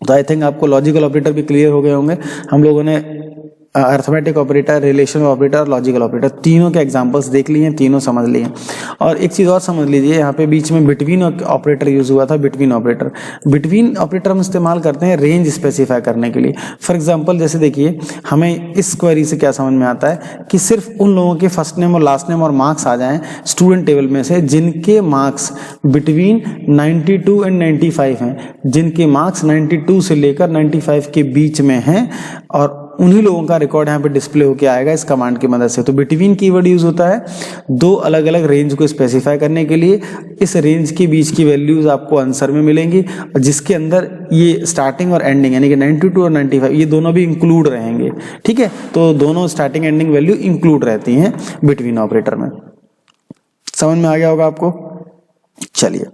तो आई थिंक आपको लॉजिकल ऑपरेटर भी क्लियर हो गए होंगे। हम लोगों ने arithmetic operator, relational operator, logical operator तीनों के एग्जांपल्स देख लिए हैं, तीनों समझ लिए। और एक चीज और समझ लीजिए, यहाँ पे बीच में बिटवीन ऑपरेटर यूज हुआ था। बिटवीन ऑपरेटर, बिटवीन ऑपरेटर हम इस्तेमाल करते हैं रेंज स्पेसिफाई करने के लिए। फॉर एग्जांपल जैसे देखिए हमें इस क्वेरी से क्या समझ में आता है कि सिर्फ उन लोगों के फर्स्ट नेम और लास्ट नेम और मार्क्स आ जाएं स्टूडेंट टेबल में से जिनके मार्क्स बिटवीन 92 एंड 95 हैं, जिनके मार्क्स 92 से लेकर 95 के बीच में हैं, और उन्हीं लोगों का रिकॉर्ड यहाँ पे डिस्प्ले होके आएगा इस कमांड की मदद से। तो बिटवीन कीवर्ड यूज होता है 2 अलग अलग रेंज को स्पेसिफाई करने के लिए। इस रेंज के बीच की वैल्यूज आपको आंसर में मिलेंगी, जिसके अंदर ये स्टार्टिंग और एंडिंग यानी कि 92 और 95 ये दोनों भी इंक्लूड रहेंगे। ठीक है, तो दोनों स्टार्टिंग एंडिंग वैल्यू इंक्लूड रहती हैं बिटवीन ऑपरेटर में। समझ में आ गया होगा आपको। चलिए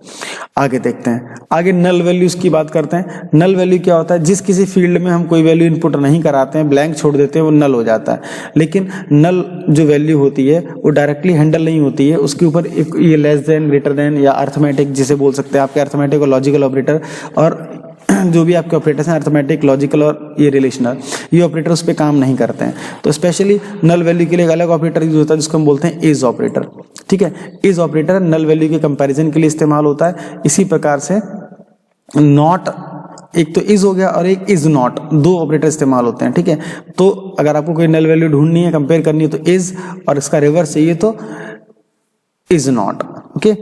आगे देखते हैं। आगे नल वैल्यूज की बात करते हैं। नल वैल्यू क्या होता है, जिस किसी फील्ड में हम कोई वैल्यू इनपुट नहीं कराते हैं, ब्लैंक छोड़ देते हैं, वो नल हो जाता है। लेकिन नल जो वैल्यू होती है वो डायरेक्टली हैंडल नहीं होती है, उसके ऊपर ये लेस देन, ग्रेटर देन या अर्थमेटिक जिसे बोल सकते हैं, आपके अर्थमेटिक और लॉजिकल ऑपरेटर और जो भी आपके ऑपरेटर्स हैं अर्थमेटिक, लॉजिकल और ये रिलेशनल, ये ऑपरेटर उस पर काम नहीं करते हैं। तो स्पेशली नल वैल्यू के लिए एक अलग ऑपरेटर यूज होता है जिसको हम बोलते हैं इज ऑपरेटर। ठीक है, इज ऑपरेटर नल वैल्यू के कंपैरिजन के लिए इस्तेमाल होता है। इसी प्रकार से नॉट, एक तो इज हो गया और एक इज नॉट, 2 ऑपरेटर इस्तेमाल होते हैं। ठीक है, तो अगर आपको कोई नल वैल्यू ढूंढनी है, कंपेयर करनी है, तो इज, और इसका रिवर्स चाहिए तो इज नॉट। ओके,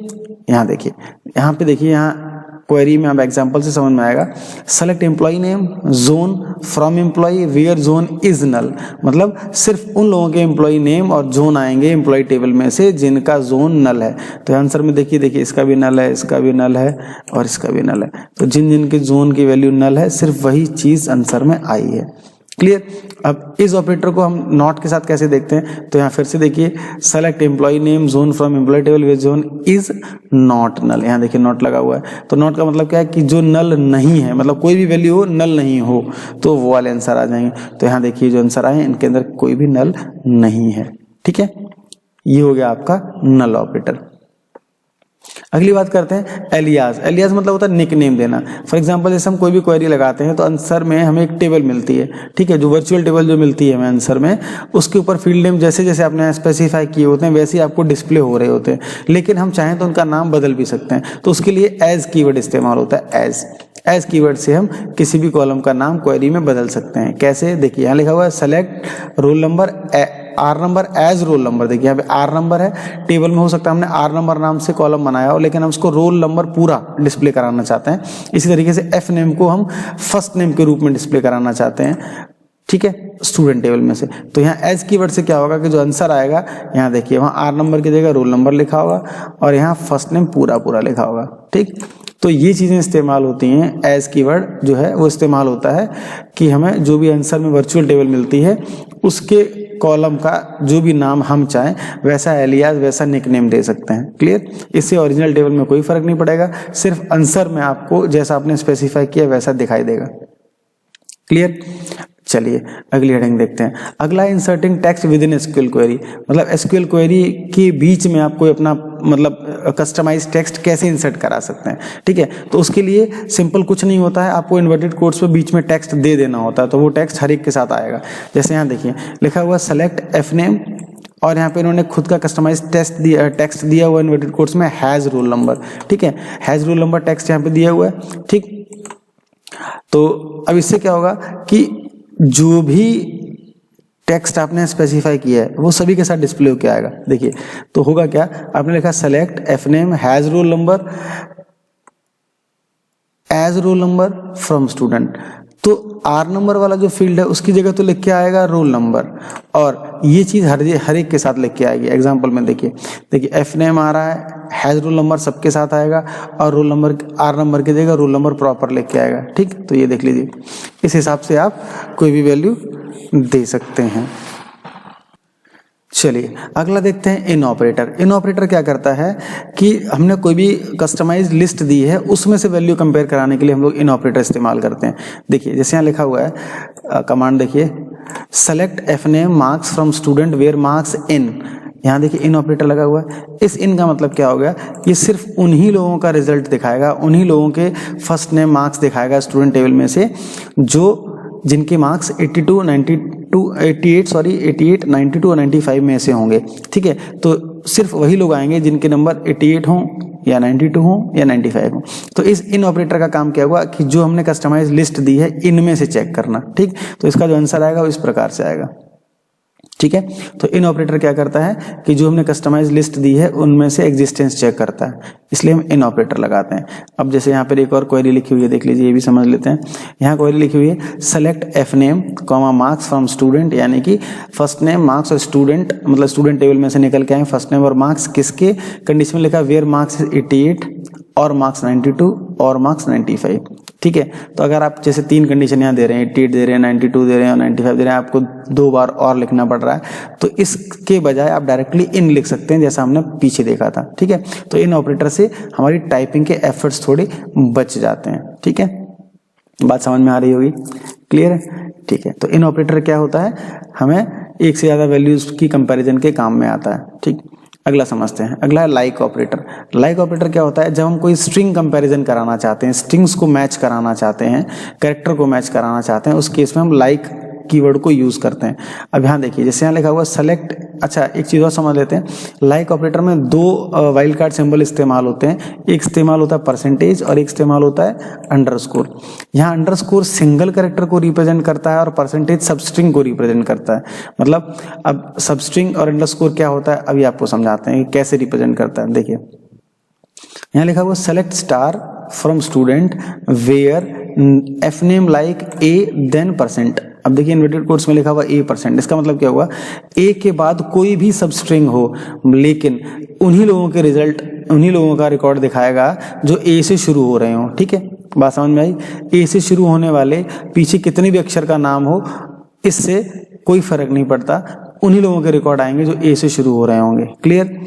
यहाँ देखिए, यहाँ पे देखिए, यहाँ क्वेरी में अब एग्जांपल से समझ में आएगा। Select employ name zone from employ where zone is null, मतलब सिर्फ उन लोगों के एम्प्लॉय नेम और जोन आएंगे एम्प्लॉय टेबल में से जिनका जोन नल है। तो आंसर में देखिए इसका भी नल है, इसका भी नल है और इसका भी नल है। तो जिन जिन के जोन की वैल्यू नल है सिर्फ वही चीज आंसर में आई है। क्लियर। अब इस ऑपरेटर को हम नॉट के साथ कैसे देखते हैं, तो यहाँ फिर से देखिए, select employ name zone from employ table which zone is not null, यहाँ देखिए नॉट लगा हुआ है। तो नॉट का मतलब क्या है कि जो नल नहीं है, मतलब कोई भी वैल्यू हो नल नहीं हो, तो वो वाले आंसर आ जाएंगे। तो यहाँ देखिए जो आंसर आए इनके अंदर कोई भी नल नहीं है, ठीक है। ये हो गया आपका नल ऑपरेटर। अगली बात करते हैं एलियास। एलियास मतलब होता है निक नेम देना। फॉर एग्जांपल जैसे हम कोई भी क्वेरी लगाते हैं तो आंसर में हमें एक टेबल मिलती है, ठीक है, जो वर्चुअल टेबल जो मिलती है हमें आंसर में, उसके ऊपर फील्ड नेम जैसे जैसे आपने स्पेसिफाई किए होते हैं वैसे ही आपको डिस्प्ले हो रहे होते हैं, लेकिन हम चाहें तो उनका नाम बदल भी सकते हैं। तो उसके लिए एज कीवर्ड इस्तेमाल होता है। एज कीवर्ड से हम किसी भी कॉलम का नाम क्वेरी में बदल सकते हैं। कैसे, देखिए यहाँ लिखा हुआ है select roll number R number as roll number. देखिए यहाँ पे आर नंबर है, टेबल में हो सकता है हमने आर नंबर नाम से कॉलम बनाया हो, लेकिन हम उसको रोल नंबर पूरा डिस्प्ले कराना चाहते हैं। इसी तरीके से एफ नेम को हम फर्स्ट नेम के रूप में डिस्प्ले कराना चाहते हैं, ठीक है, स्टूडेंट टेबल में से। तो यहाँ एज कीवर्ड से क्या होगा कि जो आंसर आएगा, यहाँ देखिए वहाँ आर नंबर की जगह रोल नंबर लिखा होगा और यहाँ फर्स्ट नेम पूरा पूरा लिखा होगा, ठीक। तो ये चीजें इस्तेमाल होती हैं। एज कीवर्ड जो है वो इस्तेमाल होता है कि हमें जो भी आंसर में वर्चुअल टेबल मिलती है उसके कॉलम का जो भी नाम हम चाहें वैसा एलियास वैसा निकनेम दे सकते हैं। क्लियर। इससे ओरिजिनल टेबल में कोई फर्क नहीं पड़ेगा, सिर्फ आंसर में आपको जैसा आपने स्पेसिफाई किया वैसा दिखाई देगा। क्लियर। चलिए अगली हेडिंग देखते हैं। अगला inserting text with in SQL query, मतलब एसक्यूएल क्वेरी के बीच में आप कोई अपना मतलब कस्टमाइज टेक्स्ट कैसे इंसर्ट करा सकते हैं, ठीक है। तो उसके लिए सिंपल कुछ नहीं होता है, आपको इन्वर्टेड कोट्स पे बीच में टेक्स्ट दे देना होता है, तो वो टेक्स्ट हर एक के साथ आएगा। जैसे यहाँ देखिए लिखा हुआ सेलेक्ट एफ नेम और यहाँ पे इन्होंने खुद का कस्टमाइज टेक्स्ट दिया हुआ इन्वर्टेड कोट्स में हैज रोल नंबर, ठीक है, हैज रोल नंबर टेक्स्ट यहाँ पे दिया हुआ है, ठीक। तो अब इससे क्या होगा कि जो भी टेक्स्ट आपने स्पेसिफाई किया है वो सभी के साथ डिस्प्ले होकर आएगा। देखिए तो होगा क्या, आपने लिखा select F name has roll number as roll number from student, तो आर नंबर वाला जो फील्ड है उसकी जगह तो लिख के आएगा रोल नंबर, और ये चीज हर एक के साथ लिख के आएगी। एग्जांपल में देखिए एफ नेम आ रहा है, हैज रोल नंबर सबके साथ आएगा और रोल नंबर आर नंबर की जगह रोल नंबर प्रॉपर लिख के आएगा, ठीक। तो ये देख लीजिए, इस हिसाब से आप कोई भी वैल्यू दे सकते हैं। चलिए अगला देखते हैं इन ऑपरेटर। इन ऑपरेटर क्या करता है कि हमने कोई भी कस्टमाइज लिस्ट दी है उसमें से वैल्यू कंपेयर कराने के लिए हम लोग इन ऑपरेटर इस्तेमाल करते हैं। देखिए जैसे यहाँ लिखा हुआ है कमांड, देखिए select F name marks from student where marks in, यहाँ देखिए इन ऑपरेटर लगा हुआ है। इस इन का मतलब क्या हो गया, ये सिर्फ उन्हीं लोगों का रिजल्ट दिखाएगा, उन्हीं लोगों के फर्स्ट नेम मार्क्स दिखाएगा स्टूडेंट टेबल में से जो जिनके मार्क्स 88, 92 और 95 में से होंगे, ठीक है। तो सिर्फ वही लोग आएंगे जिनके नंबर 88 हों या 92 हों या 95 हों। तो इस इन ऑपरेटर का काम क्या हुआ कि जो हमने कस्टमाइज लिस्ट दी है इनमें से चेक करना, ठीक। तो इसका जो आंसर आएगा वो इस प्रकार से आएगा, ठीक है। तो इन ऑपरेटर क्या करता है कि जो हमने कस्टमाइज लिस्ट दी है उनमें से एग्जिस्टेंस चेक करता है, इसलिए हम इन ऑपरेटर लगाते हैं। अब जैसे यहाँ पर एक और क्वेरी लिखी हुई है, देख लीजिए, ये भी समझ लेते हैं। यहाँ क्वेरी लिखी हुई है select F name comma marks from student, यानी कि फर्स्ट नेम मार्क्स और स्टूडेंट, मतलब स्टूडेंट टेबल में से निकल के आए फर्स्ट नेम और मार्क्स, किसके कंडीशन में लिखा वेयर मार्क्स 88 और मार्क्स 92 और मार्क्स 95, ठीक है। तो अगर आप जैसे तीन कंडीशन यहाँ दे रहे हैं, 88 दे रहे हैं, 92 दे रहे हैं और 95 दे रहे हैं, आपको 2 बार और लिखना पड़ रहा है, तो इसके बजाय आप डायरेक्टली इन लिख सकते हैं जैसा हमने पीछे देखा था, ठीक है। तो इन ऑपरेटर से हमारी टाइपिंग के एफर्ट्स थोड़े बच जाते हैं, ठीक है। बात समझ में आ रही होगी, क्लियर है, ठीक है। तो इन ऑपरेटर क्या होता है, हमें एक से ज्यादा वैल्यूज की कंपैरिजन के काम में आता है, ठीक। अगला समझते हैं। अगला है लाइक ऑपरेटर। लाइक ऑपरेटर क्या होता है, जब हम कोई स्ट्रिंग कंपैरिजन कराना चाहते हैं, स्ट्रिंग्स को मैच कराना चाहते हैं, कैरेक्टर को मैच कराना चाहते हैं, उस केस में हम लाइक कीवर्ड को यूज करते हैं। अब यहाँ देखिए जैसे यहाँ लिखा हुआ सेलेक्ट, अच्छा एक चीज और समझ लेते हैं। लाइक ऑपरेटर में 2 वाइल्ड कार्ड सिंबल इस्तेमाल होते हैं, एक इस्तेमाल होता है परसेंटेज और एक इस्तेमाल होता है अंडरस्कोर। यहाँ अंडरस्कोर सिंगल कैरेक्टर को रिप्रेजेंट करता है और परसेंटेज सबस्ट्रिंग को रिप्रेजेंट करता है। मतलब अब सबस्ट्रिंग और अंडरस्कोर क्या होता है अभी आपको समझाते हैं कैसे रिप्रेजेंट करता है। देखिए यहाँ लिखा हुआ select star from student where F name like A then percent. अब देखिए इन्वर्टेड कोट्स में लिखा हुआ A%, इसका मतलब क्या हुआ, A के बाद कोई भी सबस्ट्रिंग हो लेकिन उन्हीं लोगों के रिजल्ट, उन्हीं लोगों का रिकॉर्ड दिखाएगा जो A से शुरू हो रहे हो, ठीक है। बात समझ में आई। A से शुरू होने वाले पीछे कितने भी अक्षर का नाम हो इससे कोई फर्क नहीं पड़ता, उन्हीं लोगों के रिकॉर्ड आएंगे जो ए से शुरू हो रहे होंगे। क्लियर?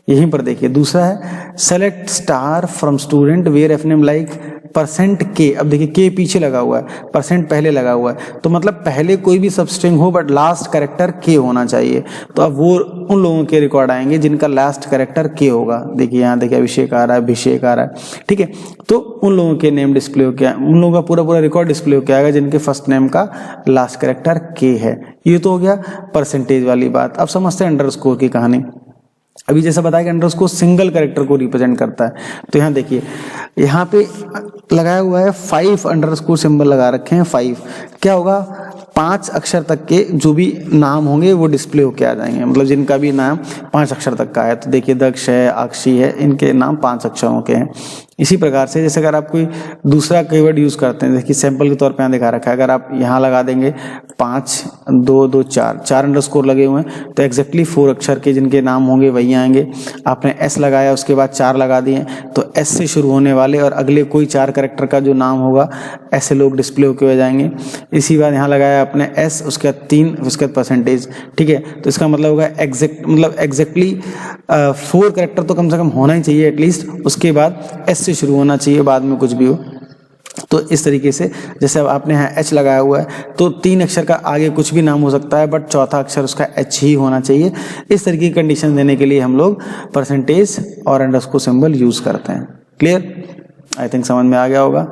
यहीं पर देखिए दूसरा है select star from student where F name like percent के। अब देखिए के पीछे लगा हुआ है, परसेंट पहले लगा हुआ है, तो मतलब पहले कोई भी सबस्ट्रिंग हो बट लास्ट कैरेक्टर के होना चाहिए। तो अब वो उन लोगों के रिकॉर्ड आएंगे जिनका लास्ट कैरेक्टर के होगा। देखिए यहाँ देखिए अभिषेक आ रहा है, अभिषेक आ रहा है, ठीक है। तो उन लोगों के नेम डिस्प्ले हो क्या, उन लोगों का पूरा रिकॉर्ड डिस्प्ले हो क्या आएगा जिनके फर्स्ट नेम का लास्ट कैरेक्टर के है। ये तो हो गया परसेंटेज वाली बात। अब समझते हैं अंडरस्कोर की कहानी। अभी जैसा बताया कि अंडरस्कोर सिंगल कैरेक्टर को रिप्रेजेंट करता है, तो यहाँ देखिए यहाँ पे लगाया हुआ है 5 अंडरस्कोर सिंबल लगा रखे हैं। 5 क्या होगा, 5 अक्षर तक के जो भी नाम होंगे वो डिस्प्ले होके आ जाएंगे, मतलब जिनका भी नाम 5 अक्षर तक का है। तो देखिए दक्ष है, अक्षी है, इनके नाम 5 अक्षरों के हैं। इसी प्रकार से जैसे अगर आप कोई दूसरा कीवर्ड यूज करते हैं, देखिए सैंपल के तौर पे यहाँ दिखा रखा है, अगर आप यहाँ लगा देंगे 5 2 2 4 अंडरस्कोर लगे हुए हैं, तो एग्जैक्टली 4 अक्षर के जिनके नाम होंगे वही आएंगे। आपने एस लगाया, उसके बाद 4 लगा दिए, तो एस से शुरू होने वाले और अगले कोई 4 कैरेक्टर का जो नाम होगा ऐसे लोग डिस्प्ले होके हो जाएंगे। इसी बात यहाँ लगाया आपने एस, उसके बाद 3, उसके बाद परसेंटेज, ठीक है। तो इसका मतलब होगा एग्जैक्टली 4 कैरेक्टर तो कम से कम होना ही चाहिए एटलीस्ट, उसके बाद एस से शुरू होना चाहिए, बाद में कुछ भी हो। तो इस तरीके से जैसे अब आपने यहाँ एच लगाया हुआ है, तो 3 अक्षर का आगे कुछ भी नाम हो सकता है बट चौथा अक्षर उसका एच ही होना चाहिए। इस तरीके की कंडीशन देने के लिए हम लोग परसेंटेज और अंडरस्कोर सिंबल यूज करते हैं। क्लियर? आई थिंक समझ में आ गया होगा।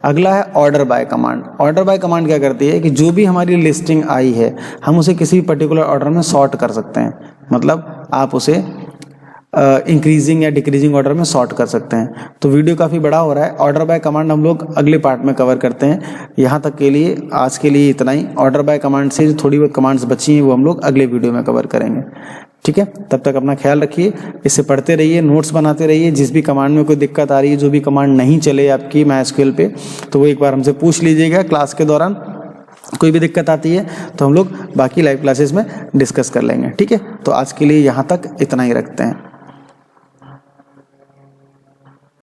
अगला है order by command. Order by command क्या करती है कि जो भी हमारी लिस्टिंग आई है हम उसे किसी भी पर्टिकुलर ऑर्डर में सॉर्ट कर सकते हैं, मतलब आप उसे इंक्रीजिंग या डिक्रीजिंग ऑर्डर में सॉर्ट कर सकते हैं। तो वीडियो काफ़ी बड़ा हो रहा है, ऑर्डर बाय कमांड हम लोग अगले पार्ट में कवर करते हैं। यहाँ तक के लिए आज के लिए इतना ही। ऑर्डर बाय कमांड से जो थोड़ी बहुत कमांड्स बची हैं वो हम लोग अगले वीडियो में कवर करेंगे, ठीक है। तब तक अपना ख्याल रखिए, इससे पढ़ते रहिए, नोट्स बनाते रहिए। जिस भी कमांड में कोई दिक्कत आ रही है, जो भी कमांड नहीं चले आपकी MySQL पे, तो वो एक बार हमसे पूछ लीजिएगा क्लास के दौरान। कोई भी दिक्कत आती है तो हम लोग बाकी लाइव क्लासेस में डिस्कस कर लेंगे, ठीक है। तो आज के लिए यहाँ तक इतना ही रखते हैं।